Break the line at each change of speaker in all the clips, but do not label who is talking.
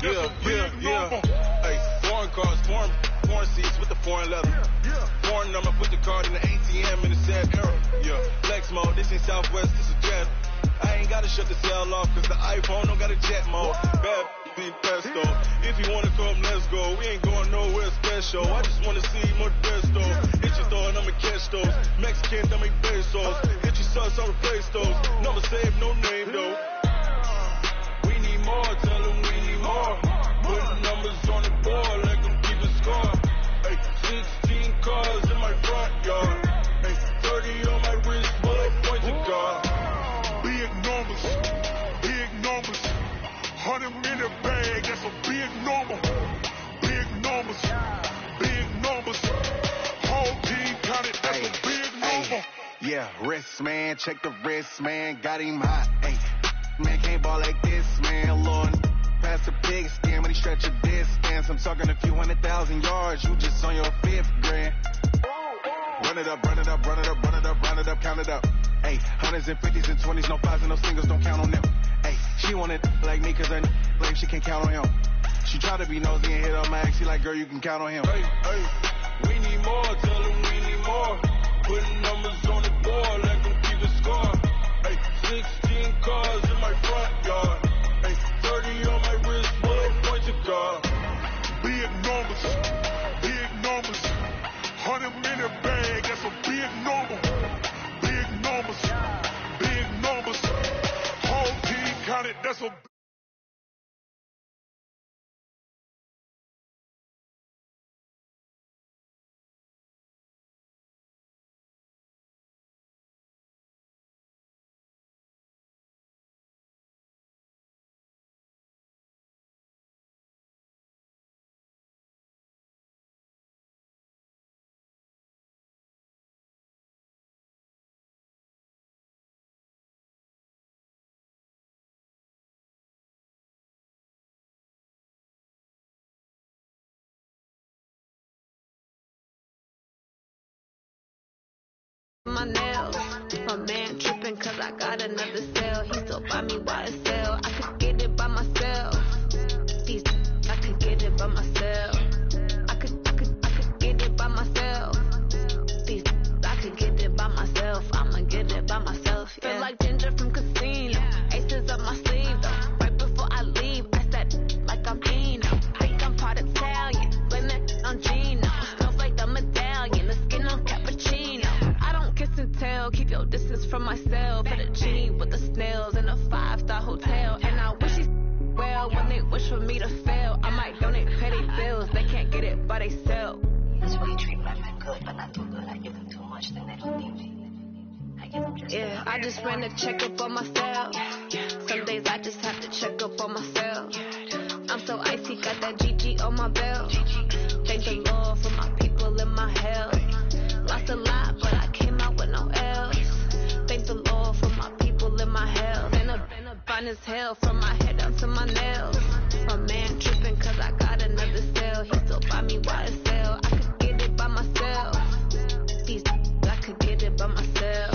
Yeah. Hey, foreign cars, foreign seats with the foreign leather. Foreign number, put the card in the ATM in the sad era. Yeah, flex mode, this ain't Southwest, this is jet. I ain't gotta shut the cell off, cause the iPhone don't got a jet mode. Bad be pesto. If you wanna come, let's go. We ain't going nowhere special. I just wanna see more desto. Hit your thought, I'ma catch those. Mexican, I make pesos. Hit your sus, I'll replace those. Never save no name though. We need more, tell them we need more. Put numbers on the board, let them keep a score. Hey, 16 cars in my front yard. Hey, 30 on my wrist, bullet point to God.
Big numbers. 100 minute bag, that's a big number. Big numbers. Whole team counted, that's a big number.
Yeah, wrist man, check the wrist man, got him hot. Ay, man can't ball like this, man. Lord, pass the pig skin when he stretch a disc. I'm talking a few 100,000 yards, you just on your 5th grand. Run it up, count it up. Ay, hundreds and 50s and 20s, no 5s and no singles, don't count on them. Ay, she wanted like me cause her like she can't count on him. She tried to be nosy and hit on my ex, she like, girl, you can count on him.
Hey, we need more, tell them we need more. Putting numbers on the board, let them keep a score. Hey, 16 cars in my front yard. Hey, 30 on my wrist, bullet point to God.
Big numbers. 100 minute bag, that's a big number. Big numbers. Whole team counted, that's a
my nails. My man tripping cause I got another sale. He still buy me YSL. I could get it by myself. I could get it by myself. I could get it by myself. I could get it by myself. I'ma get it by myself. Yeah. Feel like Ginger from Casino. Aces up my sleeve though. Right before I leave, I said like I'm Dino. Think I'm part Italian. Blame it on Gino. Smells like the medallion. The skin on cappuccino. I don't kiss and tell. Keep your distance from myself. At a G with the snails in a 5-star hotel. And I wish he's well when they wish for me to fail. I might donate, pay their bills. They can't get it by they sell.
That's why you treat women good, but not too good. I give them too much, then they don't need me. I give them just
I just ran a checkup on myself. Some days I just have to check up on myself. I'm so icy, got that GG on my belt. Thank the Lord for my people in my health. Lost a lot, but I came out with no L's. Thank the Lord for my people in my health. Been a fine as hell from my head down to my nails. My man tripping cause I got another sale. He still buy me YSL. I could get it by myself. I could get it by myself.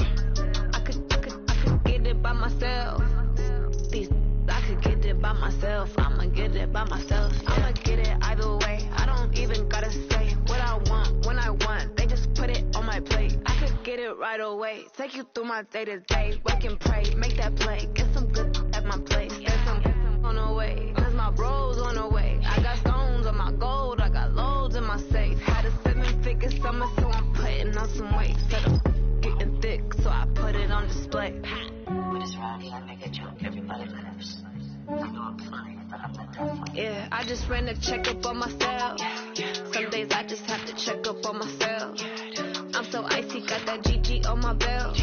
I could get it by myself. I could get it by myself. I'ma get it by myself. Yeah. I'ma get it either way. I don't even gotta say what I want when I want. They just put it on my plate. I could get it right away. Take you through my day to day. Wake and pray, make that play. Get some good at my place. There's some on the way. Cause my bros on the way. I got stones on my gold. I got loads in my safe. Had a 7-figure summer, so I'm putting on some weight. Set up getting thick, so I put it on display.
But it's around here, I make a joke. Everybody laughs. I know I'm funny, but I'm not that funny.
Yeah, I just ran a checkup on myself. Some days I just have to check up on myself. I'm so icy, got that GG on my belt.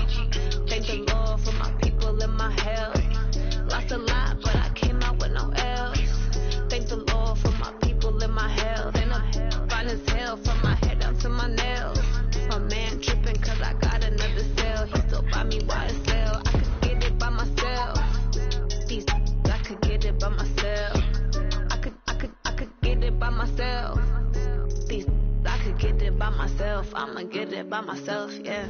Thank the Lord for my people in my health. Lost a lot, but I came out with no L's. Thank the Lord for my people in my health. And I'm fine as hell from my head down to my nails. My man tripping cause I got another sale. He still buy me YSL. I could get it by myself. I could get it by myself. I could get it by myself. I could get it by myself. I'ma get it by myself, yeah.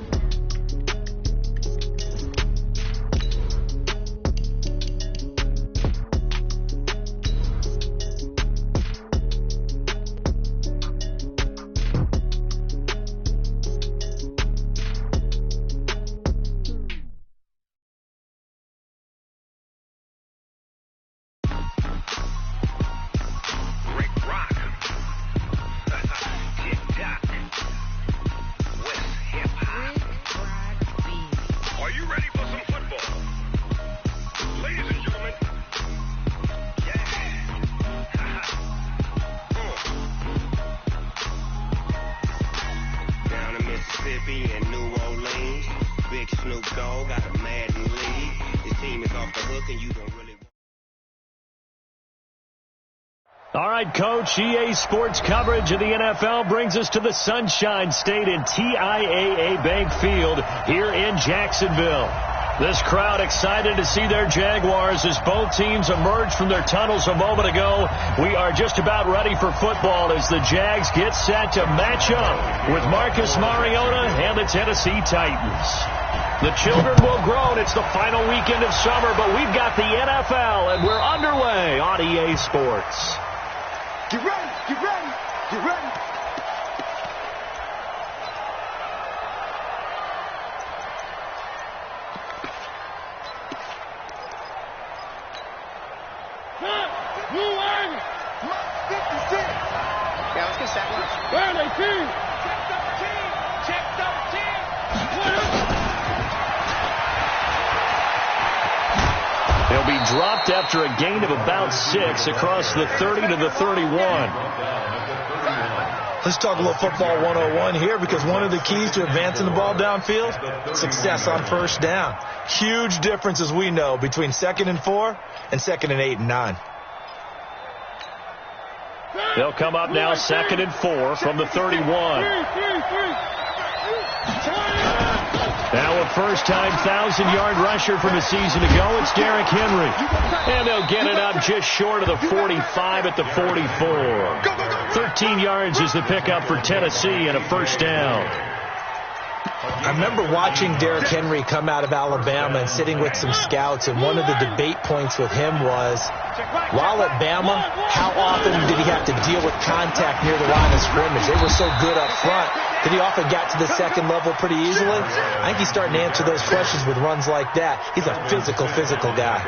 Mississippi and New Orleans. Big Snoop Dogg got a Madden league. His team is off the hook and you don't really...
All right, Coach, EA Sports coverage of the NFL brings us to the Sunshine State in TIAA Bank Field here in Jacksonville. This crowd excited to see their Jaguars as both teams emerged from their tunnels a moment ago. We are just about ready for football as the Jags get set to match up with Marcus Mariota and the Tennessee Titans. The children will grow, and it's the final weekend of summer, but we've got the NFL, and we're underway on EA Sports.
Get ready, get ready, get ready.
Yeah, let's get that one.
Where are they, team?
Check 13.
They'll be dropped after a gain of about 6 across the 30 to the 31.
Let's talk a little football 101 here, because one of the keys to advancing the ball downfield, success on first down. Huge difference, as we know, between 2nd and 4 and 2nd and 8 and 9.
They'll come up now 2nd and 4 from the 31. Now a first-time 1,000-yard rusher from a season ago. It's Derrick Henry. And they'll get it up just short of the 45 at the 44. 13 yards is the pickup for Tennessee and a first down.
I remember watching Derrick Henry come out of Alabama and sitting with some scouts, and one of the debate points with him was, while at Bama, how often did he have to deal with contact near the line of scrimmage? They were so good up front that he often got to the second level pretty easily. I think he's starting to answer those questions with runs like that. He's a physical guy.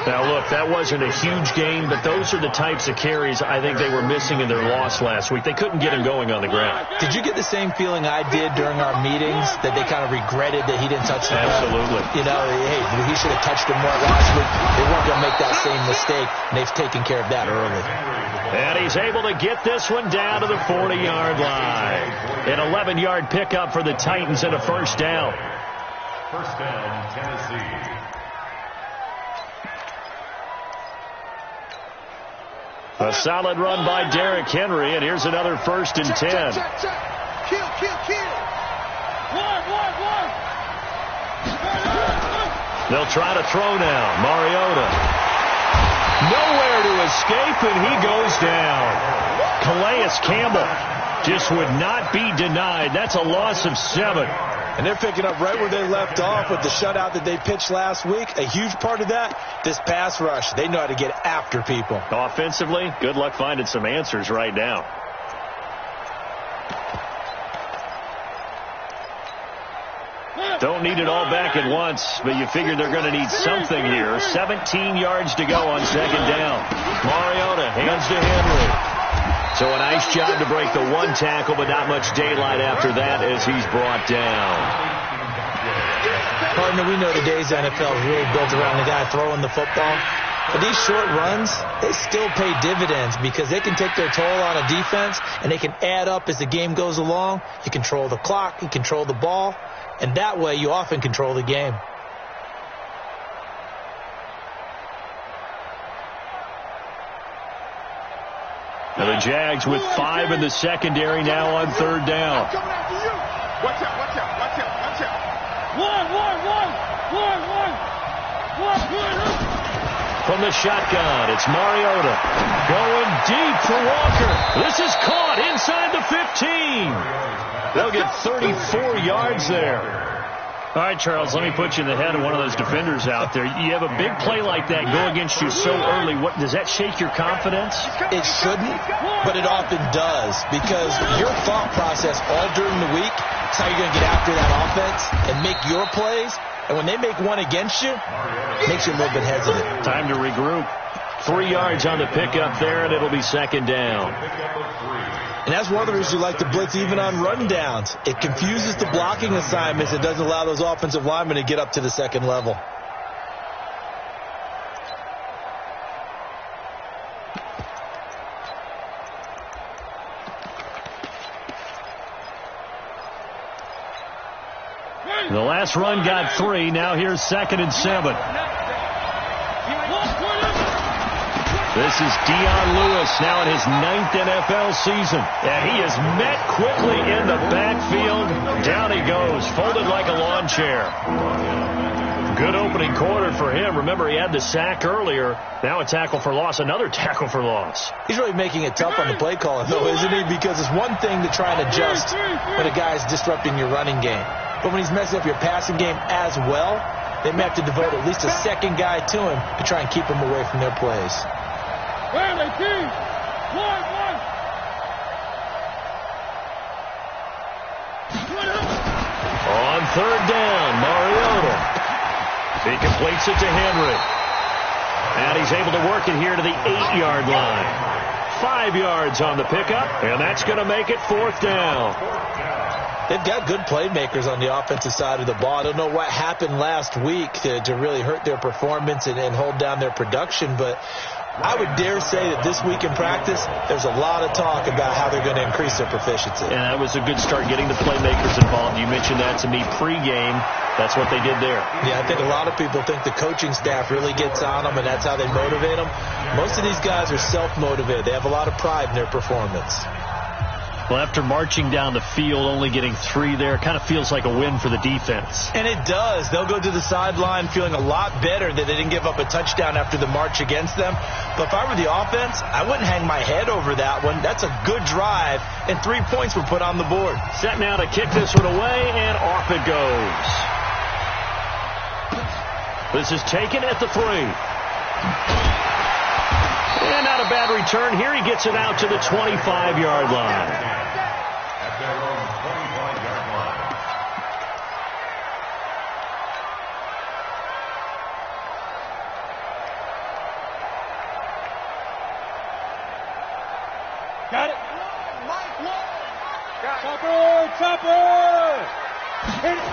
Now, look, that wasn't a huge gain, but those are the types of carries I think they were missing in their loss last week. They couldn't get him going on the ground.
Did you get the same feeling I did during our meetings, that they kind of regretted that he didn't touch the ball?
Absolutely.
You know, hey, he should have touched him more last week. They weren't going to make that same mistake, and they've taken care of that early.
And he's able to get this one down to the 40-yard line. An 11-yard pickup for the Titans and a first down.
First down, Tennessee.
A solid run by Derrick Henry, and here's another 1st and 10.
Kill.
They'll try to throw now. Mariota. Nowhere to escape, and he goes down. Calais Campbell just would not be denied. That's a loss of 7.
And they're picking up right where they left off with the shutout that they pitched last week. A huge part of that, this pass rush. They know how to get after people.
Offensively, good luck finding some answers right now. Don't need it all back at once, but you figure they're going to need something here. 17 yards to go on 2nd down. Mariota hands to Henry. So a nice job to break the one tackle, but not much daylight after that as he's brought down.
Partner, we know today's NFL is really built around the guy throwing the football. But these short runs, they still pay dividends because they can take their toll on a defense, and they can add up as the game goes along. You control the clock, you control the ball, and that way you often control the game.
Now the Jags with 5 in the secondary now on 3rd down.
Watch out. One.
From the shotgun, it's Mariota. Going deep for Walker. This is caught inside the 15. They'll get 34 yards there. All right, Charles, let me put you in the head of one of those defenders out there. You have a big play like that go against you so early. What does that shake your confidence?
It shouldn't, but it often does, because your thought process all during the week is how you're going to get after that offense and make your plays. And when they make one against you, it makes you a little bit hesitant.
Time to regroup. 3 yards on the pickup there, and it'll be 2nd down.
And that's one of the reasons you like to blitz even on run downs. It confuses the blocking assignments. It doesn't allow those offensive linemen to get up to the second level.
The last run got 3. Now here's 2nd and 7. This is Dion Lewis now in his 9th NFL season. And he is met quickly in the backfield. Down he goes, folded like a lawn chair. Good opening quarter for him. Remember, he had the sack earlier. Now a tackle for loss, another tackle for loss.
He's really making it tough on the play calling, though, isn't he? Because it's one thing to try and adjust when a guy's disrupting your running game. But when he's messing up your passing game as well, they may have to devote at least a second guy to him to try and keep him away from their plays.
On 3rd down, Mariota. He completes it to Henry. And he's able to work it here to the 8-yard line. 5 yards on the pickup, and that's going to make it 4th down.
They've got good playmakers on the offensive side of the ball. I don't know what happened last week to really hurt their performance and hold down their production, but I would dare say that this week in practice, there's a lot of talk about how they're going to increase their proficiency.
And that was a good start, getting the playmakers involved. You mentioned that to me pregame. That's what they did there.
Yeah, I think a lot of people think the coaching staff really gets on them, and that's how they motivate them. Most of these guys are self-motivated. They have a lot of pride in their performance.
Well, after marching down the field, only getting 3 there, kind of feels like a win for the defense.
And it does. They'll go to the sideline feeling a lot better that they didn't give up a touchdown after the march against them. But if I were the offense, I wouldn't hang my head over that one. That's a good drive, and 3 points were put on the board.
Set now to kick this one away, and off it goes. This is taken at the 3. And not a bad return. Here he gets it out to the 25-yard line.
At their own 25-yard line.
Got it. Chopper! Hit it.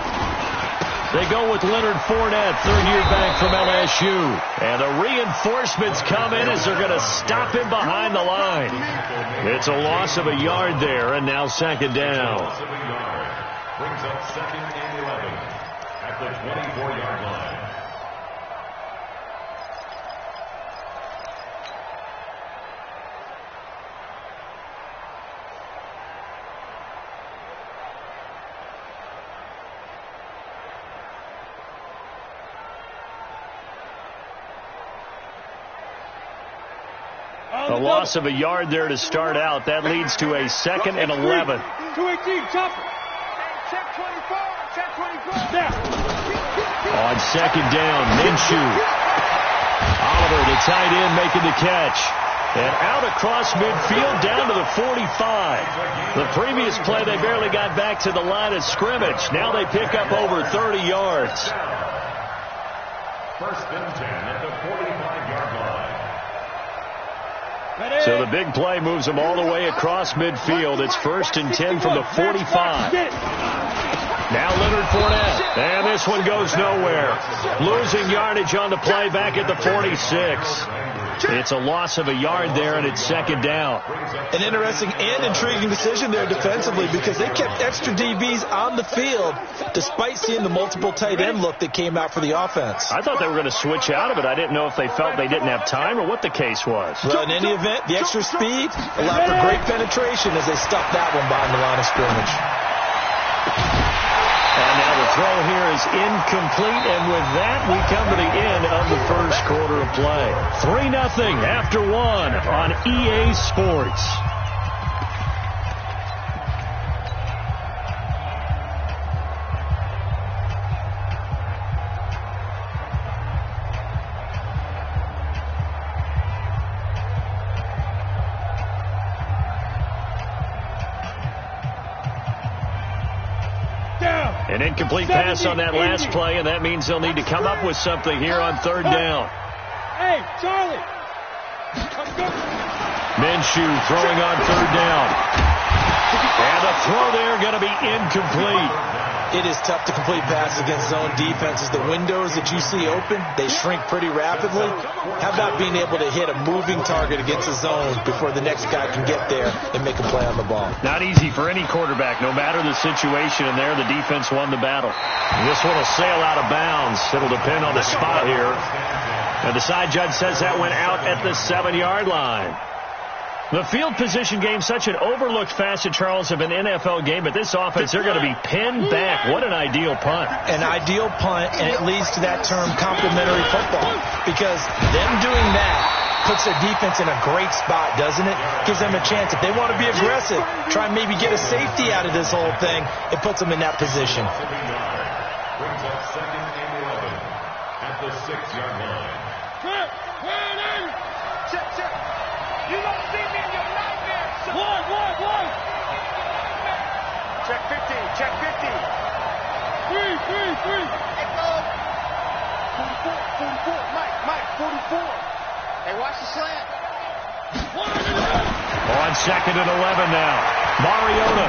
They go with Leonard Fournette, 3rd-year back from LSU. And the reinforcements come in as they're going to stop him behind the line. It's a loss of a yard there, and now 2nd down.
Loss of a yard. Brings up 2nd and 11 at the 24-yard line.
A loss of a yard there to start out. That leads to a 2nd and 11.
218, chopper. Check 24. Check 24.
On 2nd down, Minshew. Oliver, the tight end, making the catch. And out across midfield, down to the 45. The previous play, they barely got back to the line of scrimmage. Now they pick up over 30 yards.
1st and 10 at the 45-yard line.
So the big play moves them all the way across midfield. It's 1st and 10 from the 45. Now Leonard Fournette. And this one goes nowhere. Losing yardage on the play back at the 46. It's a loss of a yard there, and it's 2nd down.
An interesting and intriguing decision there defensively, because they kept extra DBs on the field despite seeing the multiple tight end look that came out for the offense.
I thought they were going to switch out of it. I didn't know if they felt they didn't have time or what the case was.
Well, in any event, the extra speed allowed for great penetration as they stuffed that one behind the line of scrimmage.
And now the throw here is incomplete, and with that, we come to the end of the 1st quarter of play. 3-0 after 1 on EA Sports. An incomplete pass on that last play, and that means they'll need to come up with something here on 3rd down.
Hey, Charlie.
Minshew throwing on 3rd down. And the throw there going to be incomplete.
It is tough to complete passes against zone defenses. The windows that you see open, they shrink pretty rapidly. How about being able to hit a moving target against a zone before the next guy can get there and make a play on the ball?
Not easy for any quarterback, no matter the situation, and there the defense won the battle. And this one will sail out of bounds. It'll depend on the spot here. And the side judge says that went out at the 7-yard line. The field position game, such an overlooked facet, Charles, of an NFL game, but this offense, they're going to be pinned back. What an ideal punt.
An ideal punt, and it leads to that term complementary football, because them doing that puts their defense in a great spot, doesn't it? Gives them a chance. If they want to be aggressive, try and maybe get a safety out of this whole thing, it puts them in that position.
Brings up 2nd and 11 at the 6-yard line.
You don't see me in your nightmares. One. Check 15. Check 15. Three. Hey, go. 44. Mike, 44. Hey, watch the slant.
On 2nd and 11 now. Mariota.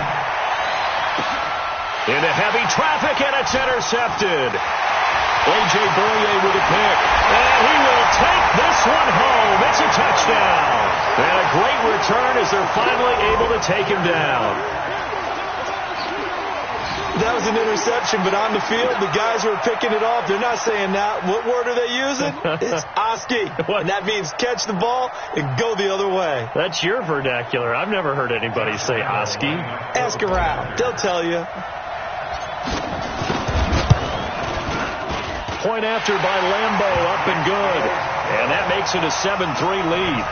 Into heavy traffic, and it's intercepted. A.J. Boye with a pick. And he will take this one home. It's a touchdown. And a great return as they're finally able to take him down.
That was an interception, but on the field, the guys who are picking it off, they're not saying that. What word are they using? It's Oski. And that means catch the ball and go the other way.
That's your vernacular. I've never heard anybody say Oski.
Ask around. They'll tell you.
Point after by Lambo, up and good. And that makes it a 7-3 lead.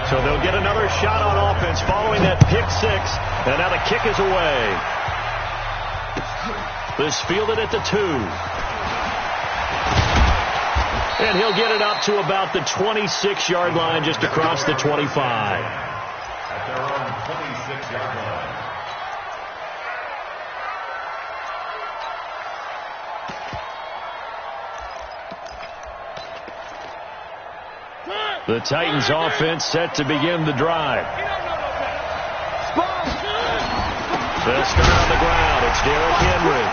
So they'll get another shot on offense following that pick six. And now the kick is away. This fielded at the 2. And he'll get it up to about the 26-yard line, just across the 25.
At their own 26-yard line.
The Titans offense set to begin the drive. They'll start on the ground. It's Derrick Henry.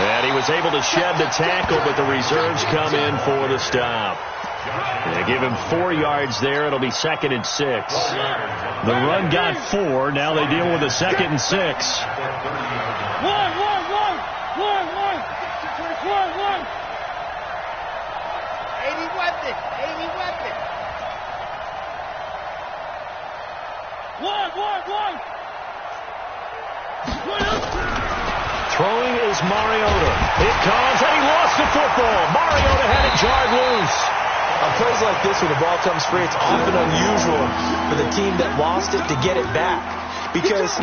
And he was able to shed the tackle, but the reserves come in for the stop. They give him 4 yards there. It'll be 2nd and 6. The run got 4. Now they deal with a 2nd and 6.
One. 80 weapon. One.
Throwing is Mariota. It comes, and he lost the football. Mariota had it jarred loose.
On plays like this, when the ball comes free, it's often unusual for the team that lost it to get it back. Because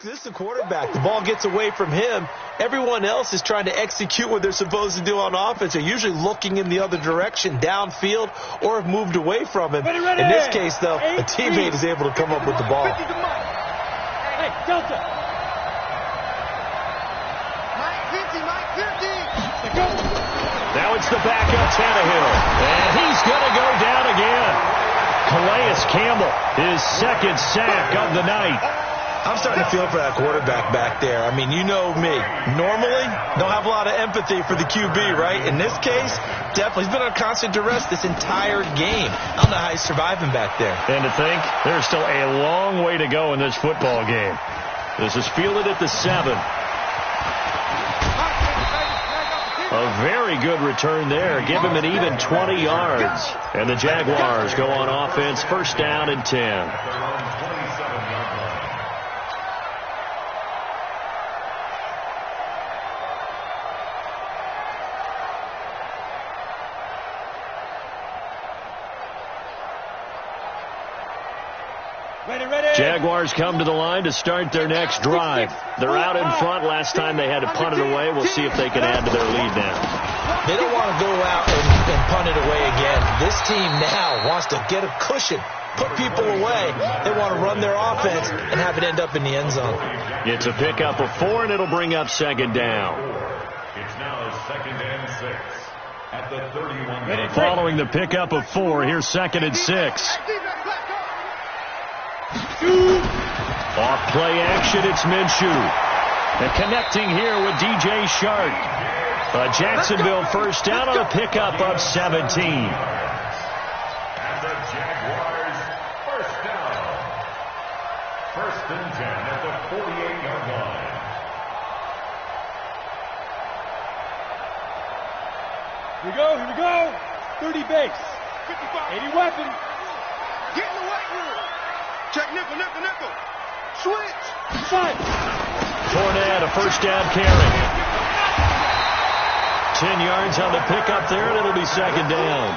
this is a quarterback. The ball gets away from him. Everyone else is trying to execute what they're supposed to do on offense. They're usually looking in the other direction, downfield, or have moved away from him.
Ready.
In this case, though, a teammate is able to come up with the ball.
Hey, Delta. Mike 50.
Now it's the backup Tannehill. And he's going to go down again. Calais Campbell, his 2nd sack of the night.
I'm starting to feel for that quarterback back there. I mean, you know me. Normally, don't have a lot of empathy for the QB, right? In this case, definitely. He's been on constant duress this entire game. I don't know how he's surviving back there.
And to think, there's still a long way to go in this football game. This is fielded at the 7. A very good return there. Give him an even 20 yards. And the Jaguars go on offense, 1st down and 10. Jaguars come to the line to start their next drive. They're out in front. Last time they had to punt it away. We'll see if they can add to their lead now.
They don't want to go out and punt it away again. This team now wants to get a cushion, put people away. They want to run their offense and have it end up in the end zone.
It's a pickup of 4, and it'll bring up second down.
It's now 2nd and 6 at the 31.
Following the pickup of 4, here's 2nd and 6. Off play action, it's Minshew. And connecting here with DJ Shark. A Jacksonville first down on a pickup of 17.
And the Jaguars first down. 1st and 10 at the 48-yard line.
Here we go. 30 base. 55. 80 weapon. Get in the weight room. Check nickel. Switch. Side.
Fournette, a first down carry. 10 yards on the pickup there, and it'll be second down.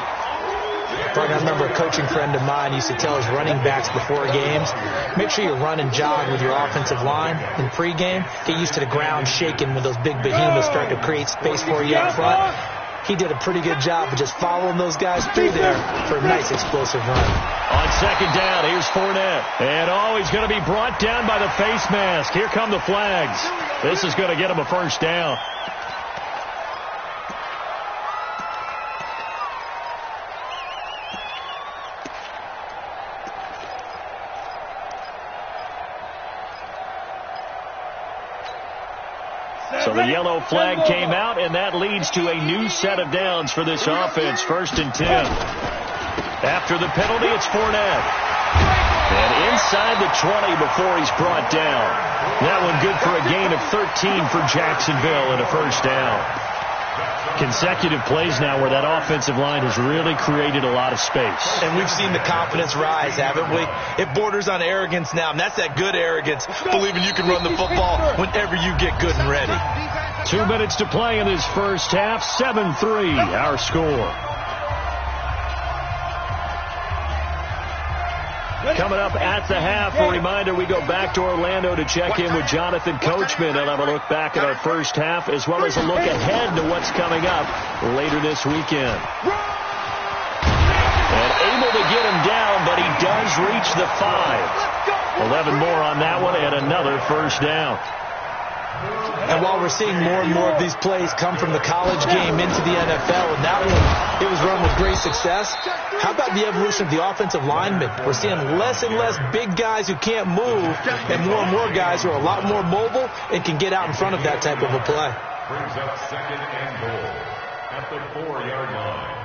Frank, I remember a coaching friend of mine used to tell his running backs before games, make sure you run and jog with your offensive line in pregame. Get used to the ground shaking when those big behemoths start to create space for you up front. He did a pretty good job of just following those guys through there for a nice explosive run.
On second down, here's Fournette. And he's going to be brought down by the face mask. Here come the flags. This is going to get him a first down. So the yellow flag came out, and that leads to a new set of downs for this offense. 1st and 10. After the penalty, it's Fournette. And inside the 20 before he's brought down. That one good for a gain of 13 for Jacksonville and a first down. Consecutive plays now where that offensive line has really created a lot of space.
And we've seen the confidence rise, haven't we? It borders on arrogance now, and that's that good arrogance, believing you can run the football whenever you get good and ready.
2 minutes to play in this first half. 7-3, our score. Coming up at the half, a reminder, we go back to Orlando to check in with Jonathan Coachman and have a look back at our first half, as well as a look ahead to what's coming up later this weekend. And able to get him down, but he does reach the 5. 11 more on that one, and another first down.
And while we're seeing more and more of these plays come from the college game into the NFL, and that one, it was run with great success, how about the evolution of the offensive linemen? We're seeing less and less big guys who can't move and more guys who are a lot more mobile and can get out in front of that type of a play.
Brings up 2nd and goal at the 4-yard line.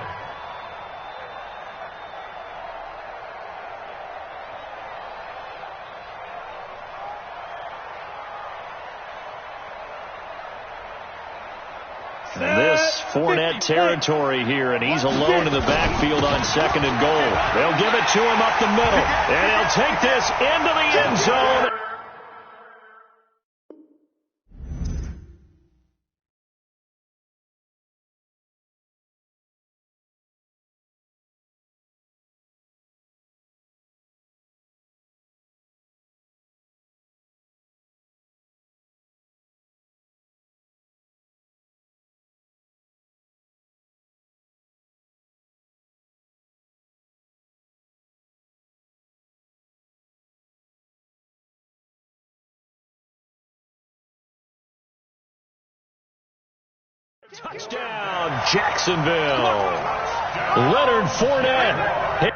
And this Fournette territory here, and he's alone in the backfield on 2nd and goal. They'll give it to him up the middle, and he'll take this into the end zone. Touchdown, Jacksonville. Leonard Fournette.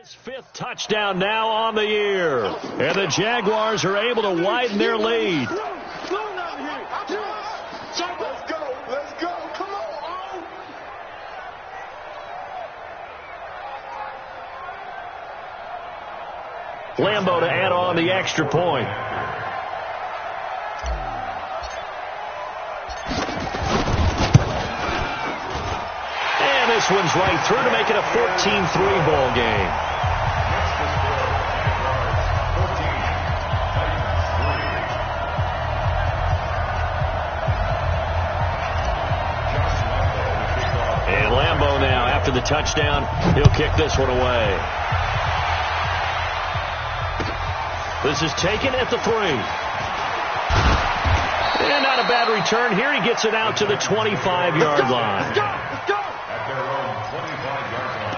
His 5th touchdown now on the year. And the Jaguars are able to widen their lead.
Let's go. Come on.
Lambeau to add on the extra point. And this one's right through to make it a 14-3 ball game. And Lambeau now, after the touchdown, he'll kick this one away. This is taken at the 3. And not a bad return here. He gets it out to the 25-yard line.
Let's go.
At their own 25-yard line.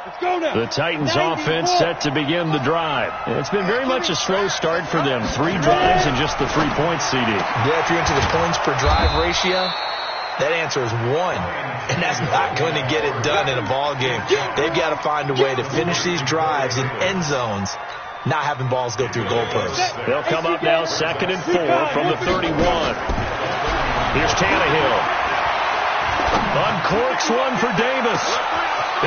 Let's go now.
The Titans offense set to begin the drive. It's been very much a slow start for them. 3 drives and just the 3 points, CD.
Yeah, if you're into the points per drive ratio, that answer is 1, and that's not going to get it done in a ball game. They've got to find a way to finish these drives in end zones, not having balls go through goalposts.
They'll come up now 2nd and 4 from the 31. Here's Tannehill. Uncorks one for Davis.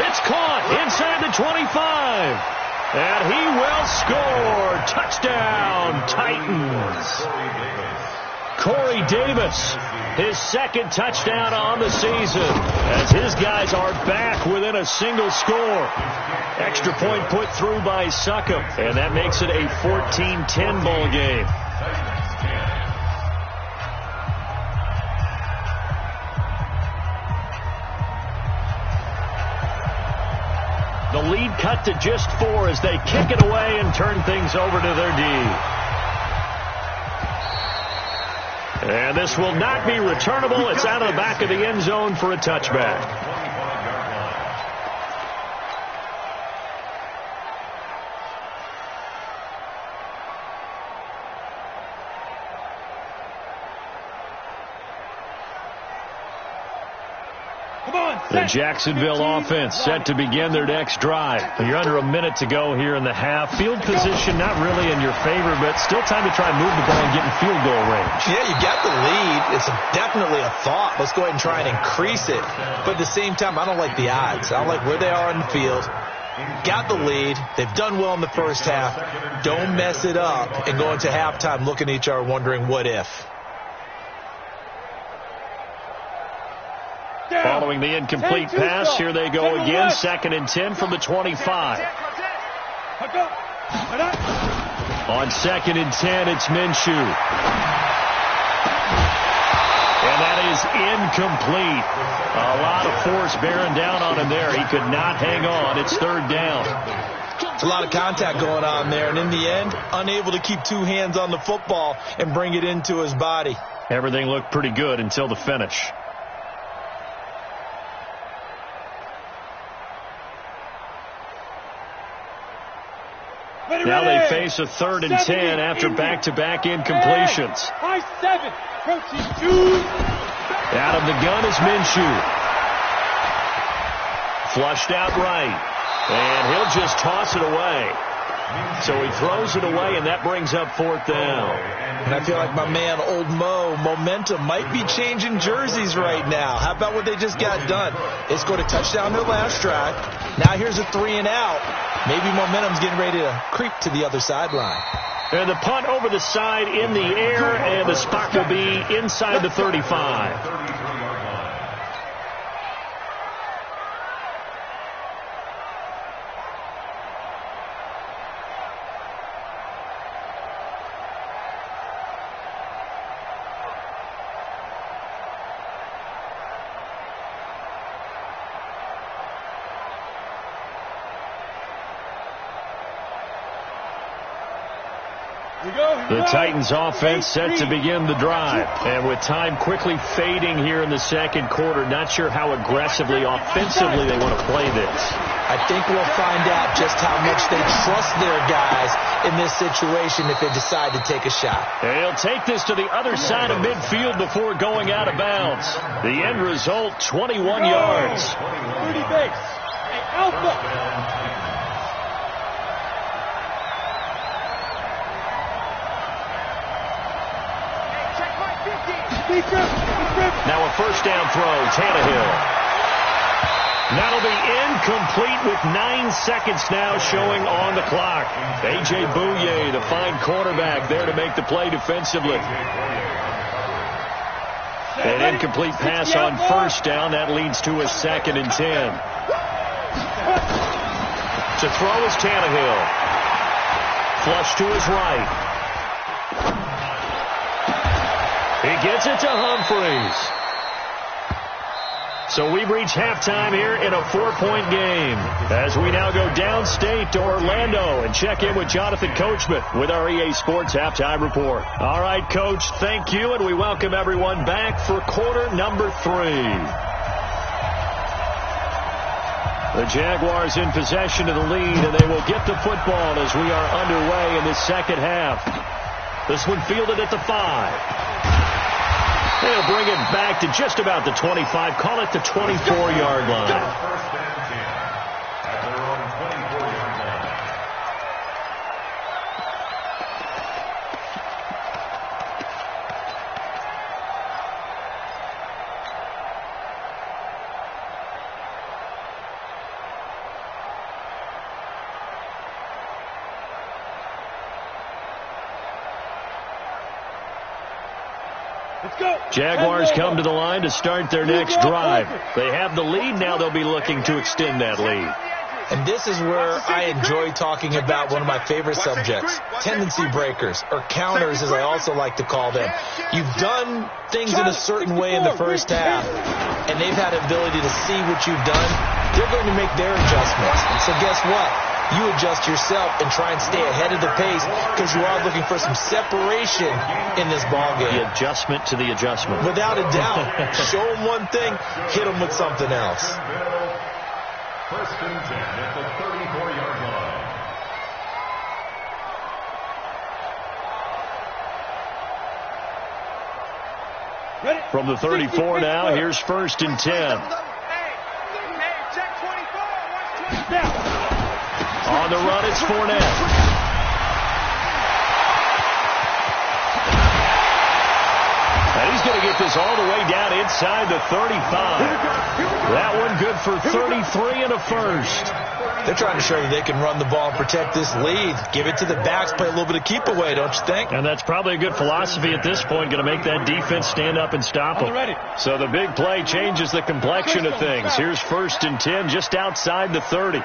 It's caught inside the 25. And he will score. Touchdown, Titans. Corey Davis, his 2nd touchdown on the season, as his guys are back within a single score. Extra point put through by Succop, and that makes it a 14-10 ball game. The lead cut to just 4 as they kick it away and turn things over to their D. And this will not be returnable. It's out of the back of the end zone for a touchback. The Jacksonville offense set to begin their next drive. You're under a minute to go here in the half. Field position not really in your favor, but still time to try and move the ball and get in field goal range.
Yeah, you got the lead. It's definitely a thought. Let's go ahead and try and increase it. But at the same time, I don't like the odds. I don't like where they are on the field. Got the lead. They've done well in the first half. Don't mess it up and go into halftime looking at each other wondering what if.
Following the incomplete pass, here they go again. 2nd and 10 from the 25. On 2nd and 10, it's Minshew. And that is incomplete. A lot of force bearing down on him there. He could not hang on. It's 3rd down.
It's a lot of contact going on there. And in the end, unable to keep 2 hands on the football and bring it into his body.
Everything looked pretty good until the finish. Now they face a 3rd and 10 after back-to-back incompletions.
High 7, approaching 2.
Out of the gun is Minshew. Flushed out right. And he'll just toss it away. So he throws it away, and that brings up 4th down.
And I feel like my man, Old Mo, momentum might be changing jerseys right now. How about what they just got done? They scored a touchdown their last drive. Now here's a 3 and out. Maybe momentum's getting ready to creep to the other sideline.
And the punt over the side in the air, and the spot will be inside the 35. The Titans offense set to begin the drive. And with time quickly fading here in the second quarter, not sure how aggressively, offensively they want to play this.
I think we'll find out just how much they trust their guys in this situation if they decide to take a shot.
They'll take this to the other side of midfield before going out of bounds. The end result, 21 yards.
30 base. Hey, Alpha.
Now a first down throw, Tannehill. That'll be incomplete with 9 seconds now showing on the clock. A.J. Bouye, the fine cornerback, there to make the play defensively. An incomplete pass on first down. That leads to a 2nd and 10. To throw is Tannehill. Flush to his right. He gets it to Humphreys. So we reach halftime here in a 4-point game as we now go downstate to Orlando and check in with Jonathan Coachman with our EA Sports Halftime Report. All right, Coach, thank you, and we welcome everyone back for quarter number 3. The Jaguars in possession of the lead, and they will get the football as we are underway in the second half. This one fielded at the 5. They'll bring it back to just about the 25. Call it the 24-yard line.
First and 10 at their own 24-yard line.
Jaguars come to the line to start their next drive. They have the lead. Now they'll be looking to extend that lead.
And this is where I enjoy talking about one of my favorite subjects, tendency breakers, or counters as I also like to call them. You've done things in a certain way in the first half, and they've had an ability to see what you've done. They're going to make their adjustments. And so guess what? You adjust yourself and try and stay ahead of the pace because you are looking for some separation in this ballgame.
The adjustment to the adjustment.
Without a doubt. Show them one thing, hit them with something else.
First and 10 at the 34-yard line.
From the 34 now, here's first and 10. On the run, it's Fournette. And he's going to get this all the way down inside the 35. That one good for 33 and a first.
They're trying to show that they can run the ball and protect this lead. Give it to the backs, play a little bit of keep away, don't you think?
And that's probably a good philosophy at this point, going to make that defense stand up and stop them. So the big play changes the complexion of things. Here's first and 10 just outside the 30.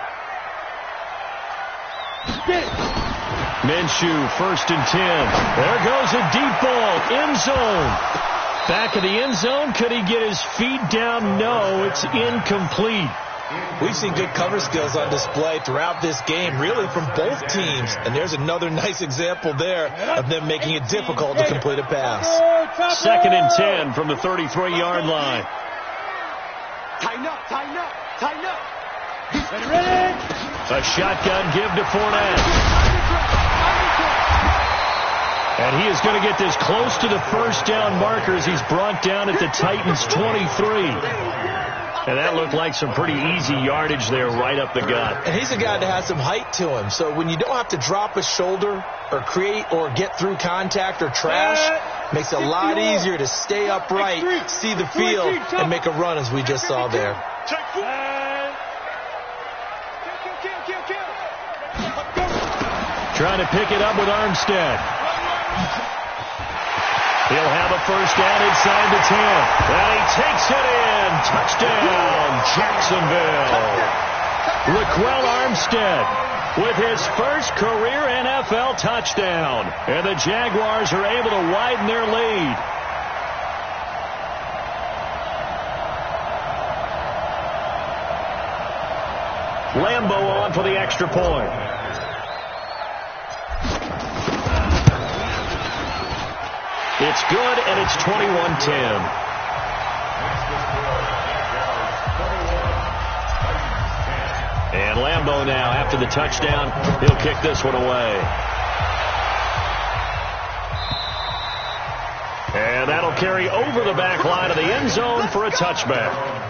Minshew, first and 10. There goes a deep ball, end zone. Back of the end zone, could he get his feet down? No, it's incomplete.
We've seen good cover skills on display throughout this game, really from both teams. And there's another nice example there of them making it difficult to complete a pass.
Second and 10 from the 33-yard line.
Tighten up, tighten up, tighten up.
A shotgun give to Fournette. And he is going to get this close to the first down marker as he's brought down at the Titans' 23. And that looked like some pretty easy yardage there right up the gut.
And he's a guy that has some height to him. So when you don't have to drop a shoulder or create or get through contact or trash, makes it a lot easier to stay upright, see the field, and make a run as we just saw there.
Trying to pick it up with Armstead. He'll have a first down inside the 10. And he takes it in. Touchdown, Jacksonville. Raquel Armstead with his first career NFL touchdown. And the Jaguars are able to widen their lead. Lambeau on for the extra point. That's good, and it's 21-10. And Lambeau now, after the touchdown, he'll kick this one away. And that'll carry over the back line of the end zone for a touchback.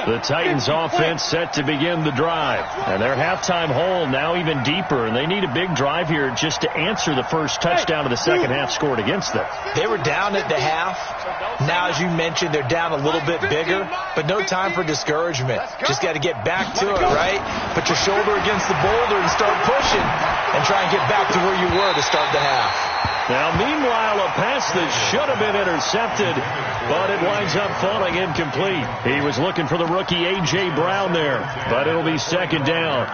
The Titans offense set to begin the drive. And their halftime hole now even deeper, and they need a big drive here just to answer the first touchdown of the second half scored against them.
They were down at the half. Now, as you mentioned, they're down a little bit bigger, but no time for discouragement. Just got to get back to it, right? Put your shoulder against the boulder and start pushing and try and get back to where you were to start the half.
Now, meanwhile, a pass that should have been intercepted, but it winds up falling incomplete. He was looking for the rookie A.J. Brown there, but it'll be second down.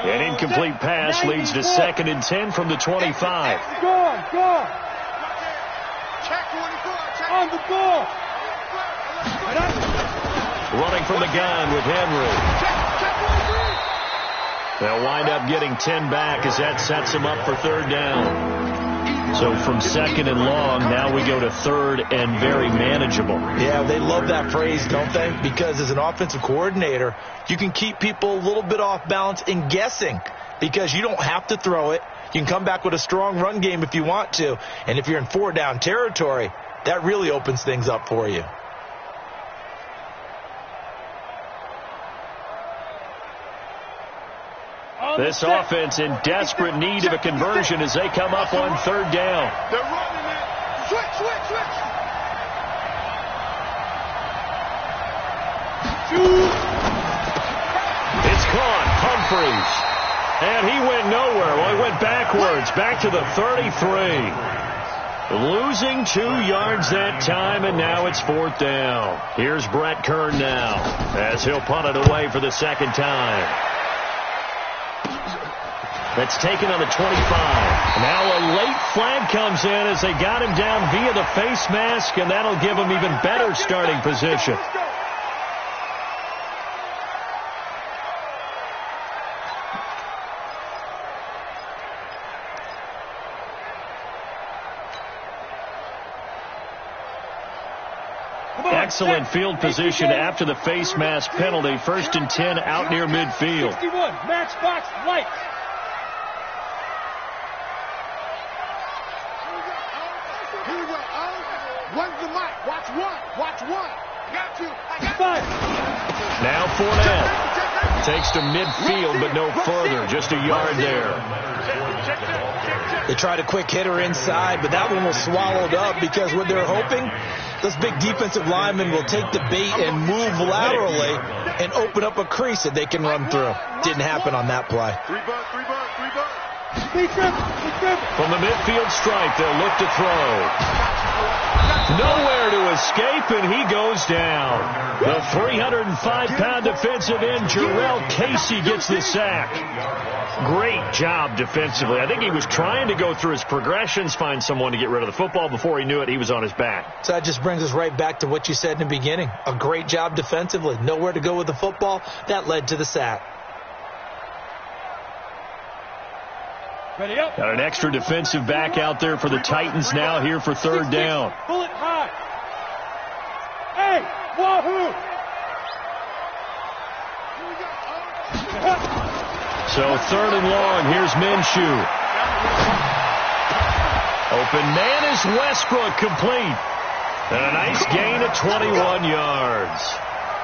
An incomplete pass leads to 2nd and 10 from the 25.
Go on. On the ball.
Running from the gun with Henry. They'll wind up getting 10 back as that sets them up for third down. So from 2nd and long, now we go to 3rd and very manageable.
Yeah, they love that phrase, don't they? Because as an offensive coordinator, you can keep people a little bit off balance and guessing because you don't have to throw it. You can come back with a strong run game if you want to. And if you're in 4-down territory, that really opens things up for you.
This offense in desperate need of a conversion as they come up on 3rd down.
They're running it. Switch.
It's caught. Humphreys. And he went nowhere. Well, he went backwards. Back to the 33. Losing 2 yards that time, and now it's 4th down. Here's Brett Kern now as he'll punt it away for the second time. That's taken on the 25. Now a late flag comes in as they got him down via the face mask, and that'll give him even better starting position. Excellent field position after the face mask penalty. 1st and 10 out near midfield.
61, matchbox light. One's the mic. Watch one. Got you.
Now Fournette takes to midfield, but no further. Just a yard there.
They tried a quick hitter inside, but that one was swallowed up because what they're hoping, those big defensive linemen will take the bait and move laterally and open up a crease that they can run through. Didn't happen on that play.
From the midfield stripe, they'll look to throw. Nowhere to escape, and he goes down. The 305-pound defensive end, Jarrell Casey, gets the sack. Great job defensively. I think he was trying to go through his progressions, find someone to get rid of the football. Before he knew it, he was on his back.
So that just brings us right back to what you said in the beginning. A great job defensively. Nowhere to go with the football. That led to the sack.
Got an extra defensive back out there for the Titans now here for 3rd down.
Pull it high. Hey, wahoo!
So 3rd and long, here's Minshew. Open man is Westbrook, complete. And a nice gain of 21 yards.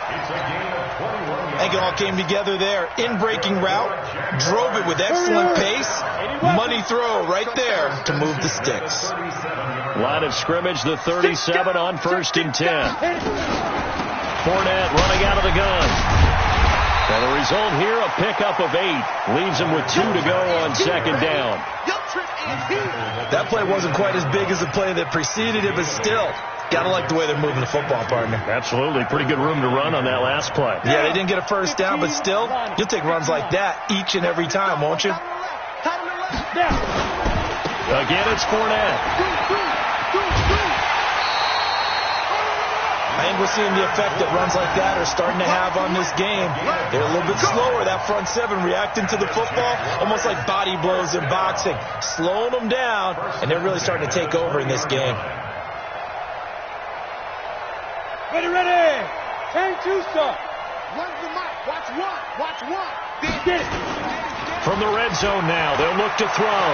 I think it all came together there. In-breaking route, drove it with excellent pace. Money throw right there to move the sticks.
Line of scrimmage, the 37 on 1st and 10. Fournette running out of the gun. And the result here, a pickup of 8. Leaves him with 2 to go on 2nd down.
That play wasn't quite as big as the play that preceded it, but still, gotta like the way they're moving the football, partner.
Absolutely. Pretty good room to run on that last play.
Yeah, they didn't get a 1st down, but still, you'll take runs like that each and every time, won't you?
Again, it's Fournette.
I think we're seeing the effect that runs like that are starting to have on this game. They're a little bit slower, that front seven, reacting to the football, almost like body blows in boxing, slowing them down, and they're really starting to take over in this game.
Ready, ready. 10-2 start.
Runs the mic. Watch one. Watch one.
Get it.
From the red zone now, they'll look to throw.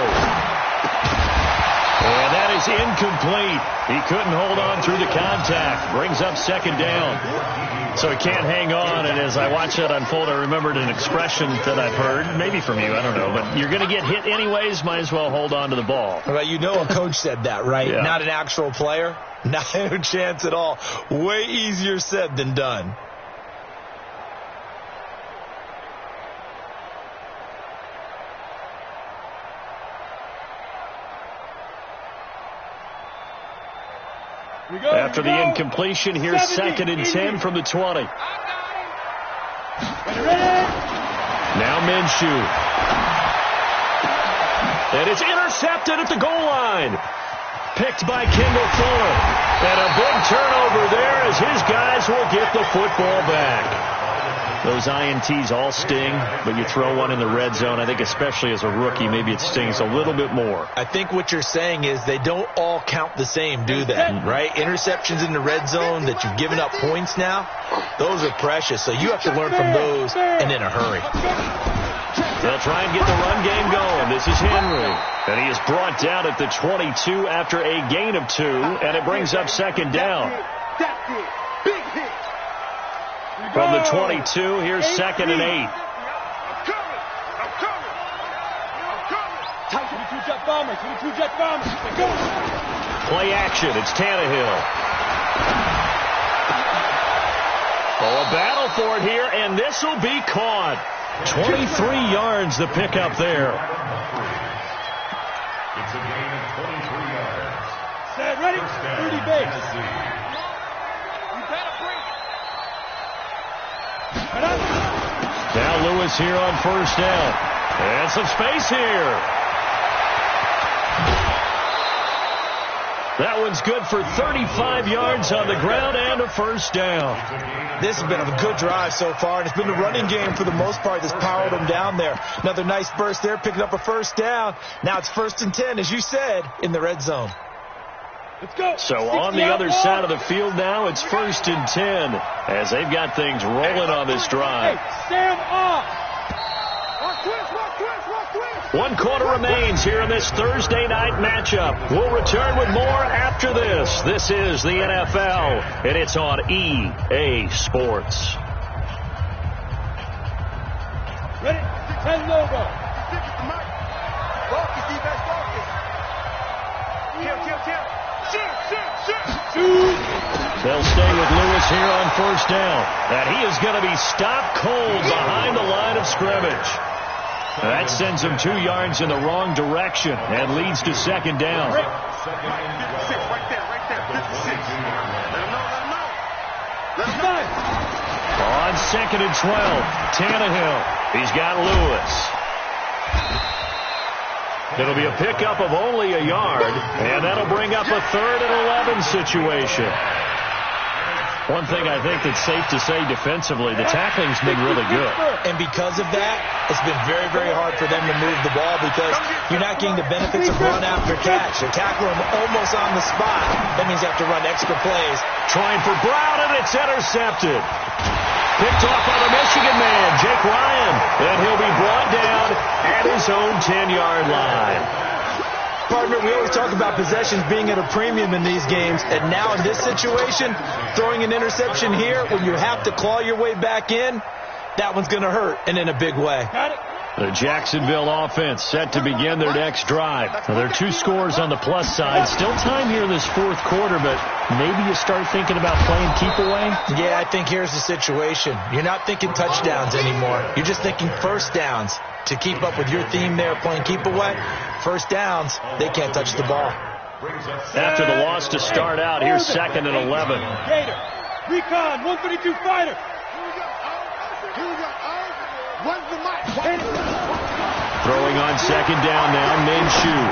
And that is incomplete. He couldn't hold on through the contact. Brings up second down. So he can't hang on. And as I watch that unfold, I remembered an expression that I've heard, maybe from you, I don't know. But you're going to get hit anyways, might as well hold on to the ball.
Well, you know a coach said that, right?
Yeah. Not
an actual player. Not a chance at all. Way easier said than done.
After the incompletion, here's 2nd and 10 from the 20. Now Minshew. And it's intercepted at the goal line. Picked by Kendall Fuller. And a big turnover there as his guys will get the football back. Those INTs all sting, but you throw one in the red zone, I think especially as a rookie, maybe it stings a little bit more.
I think what you're saying is they don't all count the same, do they? Right? Interceptions in the red zone that you've given up points now, those are precious. So you have to learn from those and in a hurry.
They'll try and get the run game going. This is Henry. And he is brought down at the 22 after a gain of 2, and it brings up second down. From the 22, here's 2nd and 8. Play action. It's Tannehill. Oh, a battle for it here, and this will be caught. 23 yards the pickup there.
It's a gain of 23 yards.
Set, ready? 30 base.
Now Lewis here on first down. And some space here. That one's good for 35 yards on the ground and a first down.
This has been a good drive so far, and it's been the running game for the most part that's powered them down there. Another nice burst there, picking up a first down. Now it's 1st and 10, as you said, in the red zone.
Let's go.
So on the other side of the field now, it's 1st and 10 as they've got things rolling on this drive.
Stand up.
1 quarter remains here in this Thursday night matchup. We'll return with more after this. This is the NFL, and it's on EA Sports.
Ready? 10 logo.
They'll stay with Lewis here on first down. And he is going to be stopped cold behind the line of scrimmage. That sends him 2 yards in the wrong direction and leads to second down.
Right there. 56. Let him know.
On 2nd and 12, Tannehill. He's got Lewis. It'll be a pickup of only a yard, and that'll bring up a 3rd and 11 situation. One thing I think that's safe to say defensively, the tackling's been really good.
And because of that, it's been very, very hard for them to move the ball because you're not getting the benefits of run after catch. They tackle him almost on the spot. That means you have to run extra plays.
Trying for Brown, and it's intercepted. Picked off by the Michigan man, Jake Ryan. And he'll be brought down at his own 10-yard line.
Partner, we always talk about possessions being at a premium in these games, and now in this situation, throwing an interception here when you have to claw your way back in, that one's going to hurt, and in a big way.
The Jacksonville offense set to begin their next drive. Now, there are 2 scores on the plus side. Still time here in this 4th quarter, but maybe you start thinking about playing keep away?
Yeah, I think here's the situation. You're not thinking touchdowns anymore. You're just thinking first downs. To keep up with your theme there, playing keep away, first downs, they can't touch the ball.
After the loss to start out, here's 2nd and 11.
Gator, recon, 132 fighter.
Throwing on 2nd down now, Minshew.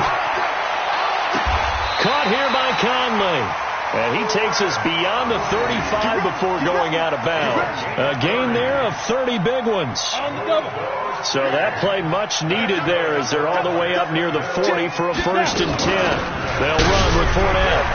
Caught here by Conley. And he takes us beyond the 35 before going out of bounds. A gain there of 30 big ones. So that play much needed there as they're all the way up near the 40 for a 1st and 10. They'll run with Fournette.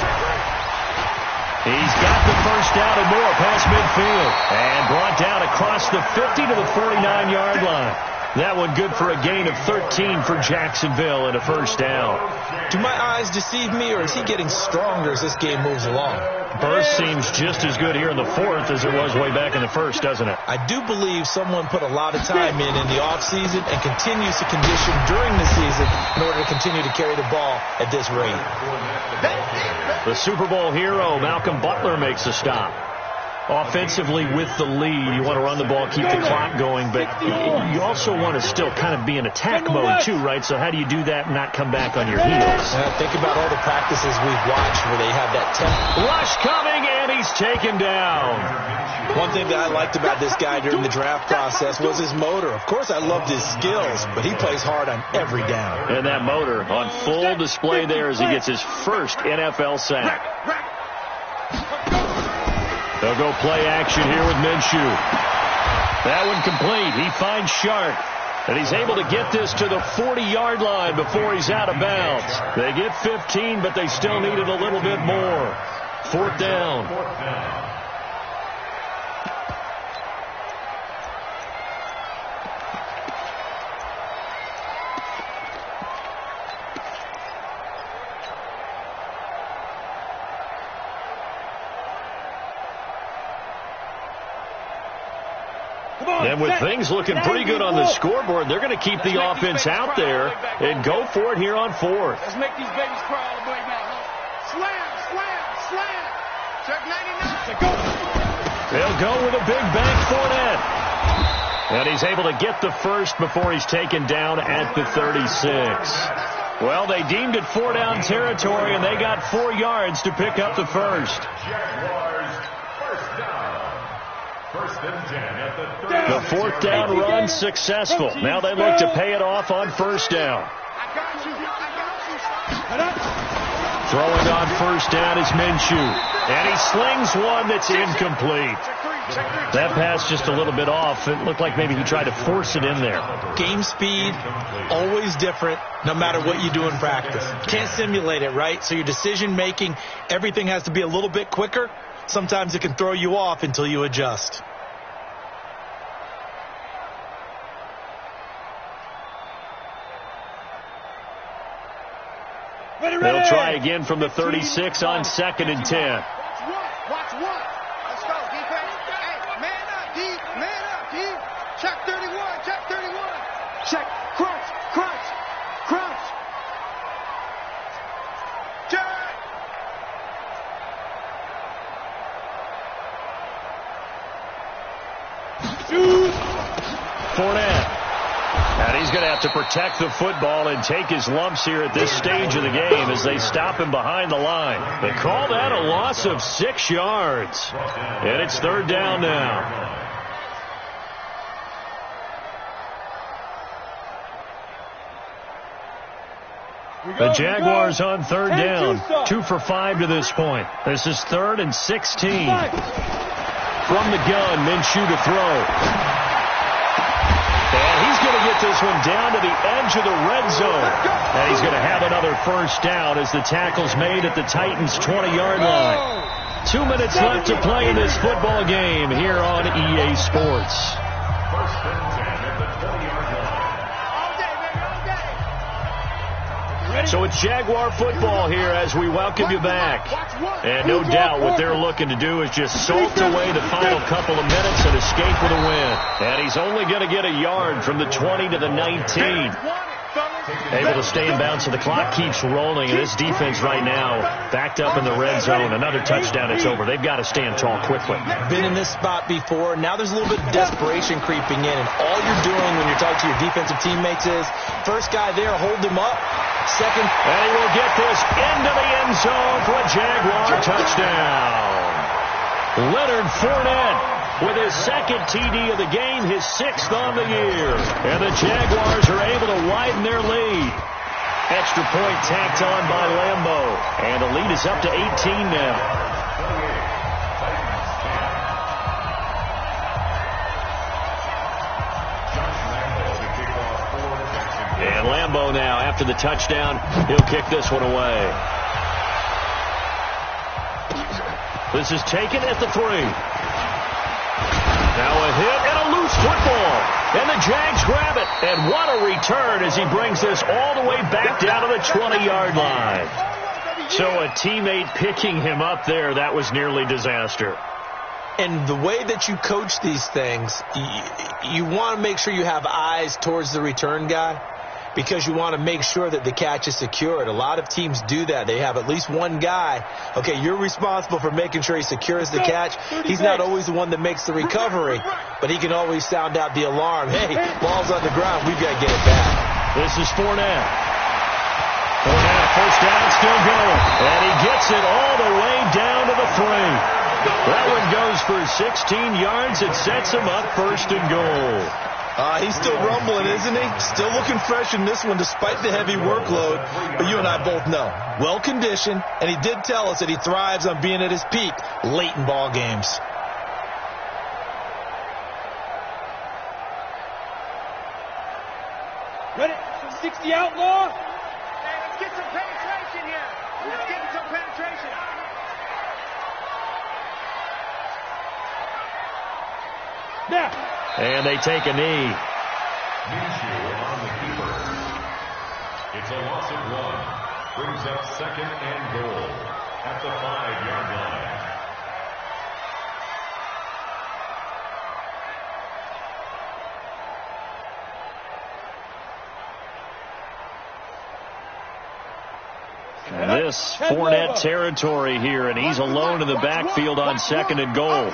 He's got the first down and more past midfield. And brought down across the 50 to the 49-yard line. That one good for a gain of 13 for Jacksonville and a 1st down.
Do my eyes deceive me, or is he getting stronger as this game moves along?
Burst seems just as good here in the 4th as it was way back in the 1st, doesn't it?
I do believe someone put a lot of time in the offseason and continues to condition during the season in order to continue to carry the ball at this rate.
The Super Bowl hero, Malcolm Butler, makes a stop. Offensively with the lead, you want to run the ball, keep the clock going, but you also want to still kind of be in attack mode too, right? So how do you do that and not come back on your heels?
Think about all the practices we've watched where they have that tempo.
Rush coming, and he's taken down.
One thing that I liked about this guy during the draft process was his motor. Of course, I loved his skills, but he plays hard on every down.
And that motor on full display there as he gets his first NFL sack. They'll go play action here with Minshew. That one complete. He finds Sharp. And he's able to get this to the 40-yard line before he's out of bounds. They get 15, but they still needed a little bit more. 4th down. And with things looking pretty good on the scoreboard, they're going to keep the offense out there and go for it here on 4th.
Let's make these babies cry all the way back. Slam, slam, slam. Check 99.
They'll go with a big bank Fournette. And he's able to get the first before he's taken down at the 36. Well, they deemed it 4-down territory, and they got 4 yards to pick up the first. The 4th down run successful. Now they look to pay it off on 1st down. Throwing on 1st down is Minshew. And he slings one that's incomplete. That pass just a little bit off. It looked like maybe he tried to force it in there.
Game speed, always different, no matter what you do in practice. Can't simulate it, right? So your decision-making, everything has to be a little bit quicker. Sometimes it can throw you off until you adjust.
They'll try again from the 36 on 2nd and 10.
Watch one. Let's go, defense. Hey, man up, D. Man up, D. Check 31. Check 31. Check. Crunch. Check.
Fournette. And he's going to have to protect the football and take his lumps here at this stage of the game as they stop him behind the line. They call that a loss of 6 yards. And it's 3rd down now. The Jaguars on 3rd down. 2 for 5 to this point. This is 3rd and 16. From the gun, Minshew to throw. And he's going to get this one down to the edge of the red zone. And he's going to have another 1st down as the tackle's made at the Titans' 20-yard line. 2 minutes left to play in this football game here on EA Sports. So it's Jaguar football here as we welcome you back. And no doubt what they're looking to do is just salt away the final couple of minutes and escape with a win. And he's only going to get a yard from the 20 to the 19. Able to stay in bounds, so the clock keeps rolling. And this defense right now backed up in the red zone. Another touchdown, it's over. They've got to stand tall quickly.
Been in this spot before. Now there's a little bit of desperation creeping in. And all you're doing when you're talking to your defensive teammates is, first guy there, hold him up. Second.
And he will get this into the end zone for a Jaguar touchdown. Leonard Fournette with his 2nd TD of the game, his 6th on the year. And the Jaguars are able to widen their lead. Extra point tacked on by Lambeau. And the lead is up to 18 now. And Lambeau now, after the touchdown, he'll kick this one away. This is taken at the 3. Now a hit and a loose football. And the Jags grab it. And what a return as he brings this all the way back down to the 20-yard line. So a teammate picking him up there, that was nearly disaster.
And the way that you coach these things, you want to make sure you have eyes towards the return guy, because you want to make sure that the catch is secured. A lot of teams do that. They have at least one guy. Okay, you're responsible for making sure he secures the catch. He's not always the one that makes the recovery, but he can always sound out the alarm. Hey, ball's on the ground. We've got to get it back.
This is Fournette. Fournette, first down, still going. And he gets it all the way down to the 3. That one goes for 16 yards. It sets him up first and goal.
He's still rumbling, isn't he? Still looking fresh in this one despite the heavy workload. But you and I both know, well-conditioned, and he did tell us that he thrives on being at his peak late in ball games.
Ready? 60 outlaw.
Hey, let's get some penetration here. Let's get some penetration.
Now.
And they take a knee.
Minshew on the keeper. It's a loss of 1. Brings up second and goal at the 5-yard line.
And this Fournette territory here, and he's alone in the backfield on second and goal.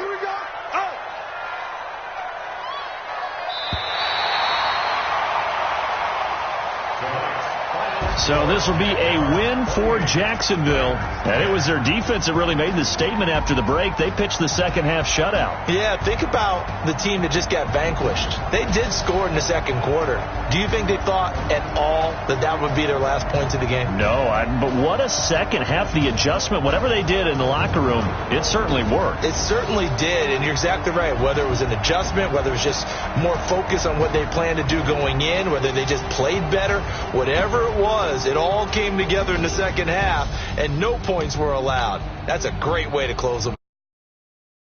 So this will be a win for Jacksonville. And it was their defense that really made the statement after the break. They pitched the second half shutout.
Yeah, think about the team that just got vanquished. They did score in the second quarter. Do you think they thought at all that that would be their last points of the game?
No, but what a second half. The adjustment, whatever they did in the locker room, it certainly worked.
It certainly did, and you're exactly right. Whether it was an adjustment, whether it was just more focus on what they planned to do going in, whether they just played better, whatever it was, it all came together in the second half, and no points were allowed. That's a great way to close them.